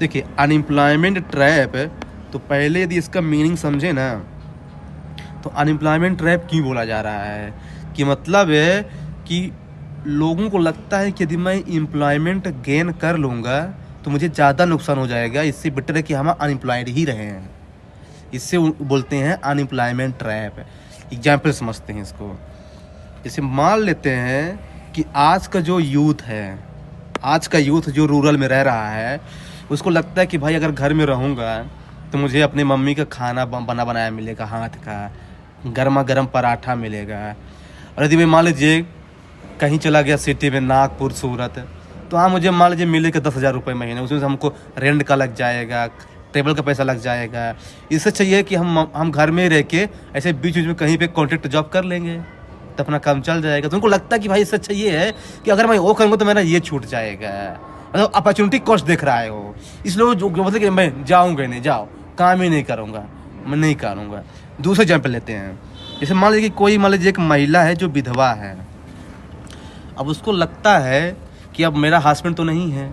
देखिए unemployment trap, तो पहले यदि इसका मीनिंग समझे ना, तो अनएम्प्लॉयमेंट ट्रैप क्यों बोला जा रहा है कि मतलब है कि लोगों को लगता है कि यदि मैं एम्प्लॉयमेंट गेन कर लूँगा तो मुझे ज़्यादा नुकसान हो जाएगा, इससे बेटर है कि हम अनएम्प्लॉयड ही रहें। इससे बोलते हैं अनएम्प्लॉयमेंट ट्रैप। एग्जाम्पल समझते हैं इसको। जैसे मान लेते हैं कि आज का जो यूथ है, आज का यूथ जो रूरल में रह रहा है, उसको लगता है कि भाई अगर घर में रहूँगा तो मुझे अपनी मम्मी का खाना बना बनाया मिलेगा, हाथ का गर्मा गर्म पराठा मिलेगा। और यदि मैं मान लीजिए कहीं चला गया सिटी में, नागपुर, सूरत, तो हाँ मुझे मान लीजिए मिलेगा 10,000 रुपये महीने, उसमें से हमको रेंट का लग जाएगा, टेबल का पैसा लग जाएगा। इससे चाहिए कि हम घर में रह के ऐसे बीच बीच में कहीं पे कॉन्ट्रैक्ट जॉब कर लेंगे तो अपना काम चल जाएगा। तो उनको लगता है कि भाई इससे अच्छा ये है कि अगर मैं वो करूँगा तो मेरा ये छूट जाएगा, मतलब अपॉर्चुनिटी कॉस्ट देख रहा है वो। इसलिए जो मतलब कि मैं जाऊँगा नहीं, जाओ काम ही नहीं करूँगा, मैं नहीं करूँगा। दूसरा एग्जाम्पल लेते हैं। जैसे मान लीजिए कोई, मान लीजिए एक महिला है जो विधवा है, अब उसको लगता है कि अब मेरा हस्बैंड तो नहीं है,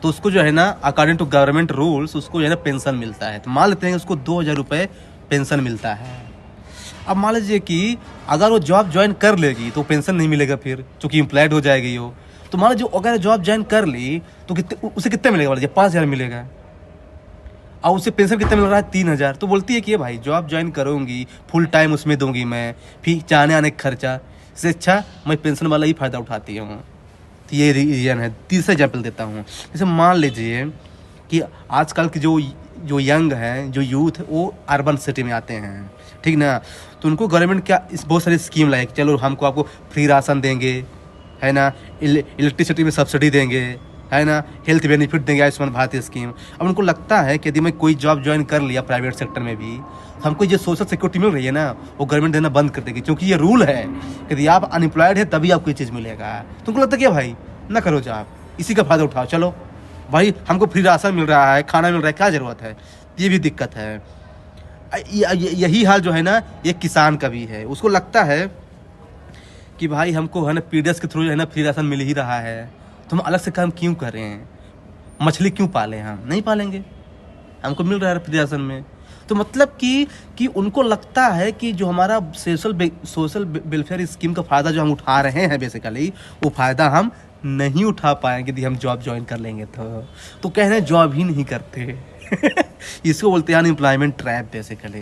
तो उसको जो है ना अकॉर्डिंग टू गवर्नमेंट रूल्स उसको जो है ना पेंशन मिलता है। तो मान लेते हैं उसको 2,000 रुपये पेंशन मिलता है। अब मान लीजिए कि अगर वो जॉब ज्वाइन कर लेगी तो पेंशन नहीं मिलेगा फिर, चूँकि एम्प्लॉयड हो जाएगी वो। तो मान लीजिए अगर जॉब ज्वाइन कर ली तो उसे कितना मिलेगा, मान लीजिए 5,000 मिलेगा, और उससे पेंशन कितना मिल रहा है 3,000। तो बोलती है कि भाई जॉब ज्वाइन करूँगी, फुल टाइम उसमें दूंगी मैं, फिर जाने आने का खर्चा, इससे अच्छा मैं पेंशन वाला ही फ़ायदा उठाती हूँ। तो ये रीज़न है। तीसरा एग्जाम्पल देता हूँ। जैसे मान लीजिए कि आजकल के जो यंग हैं, जो यूथ है, वो अर्बन सिटी में आते हैं, ठीक ना। तो उनको गवर्नमेंट क्या बहुत सारी स्कीम लाए, चलो हमको आपको फ्री राशन देंगे, है ना, इलेक्ट्रिसिटी में सब्सिडी देंगे, है ना, हेल्थ बेनिफिट देंगे, आयुष्मान भारत स्कीम। अब उनको लगता है कि यदि मैं कोई जॉब ज्वाइन कर लिया प्राइवेट सेक्टर में भी, तो हमको जो सोशल सिक्योरिटी मिल रही है ना, वो गवर्नमेंट देना बंद कर देगी, क्योंकि ये रूल है कि यदि आप अनएम्प्लॉयड है तभी आपको ये चीज़ मिलेगा। तो उनको लगता है कि भाई ना करो जॉब, इसी का फ़ायदा उठाओ, चलो भाई हमको फ्री राशन मिल रहा है, खाना मिल रहा है, क्या ज़रूरत है। ये भी दिक्कत है। यही हाल जो है ना ये किसान का भी है। उसको लगता है कि भाई हमको है ना पीडीएस के थ्रू जो है ना फ्री राशन मिल ही रहा है, तो हम अलग से काम क्यों कर रहे हैं, मछली क्यों पालें, हम नहीं पालेंगे, हमको मिल रहा है फ्री राशन में। तो मतलब कि उनको लगता है कि जो हमारा सोशल वेलफेयर स्कीम का फ़ायदा जो हम उठा रहे हैं बेसिकली, वो फ़ायदा हम नहीं उठा पाएंगे यदि हम जॉब ज्वाइन कर लेंगे तो कह रहे हैं जॉब ही नहीं करते। इसको बोलते हैं अनएम्प्लॉयमेंट ट्रैप बेसिकली।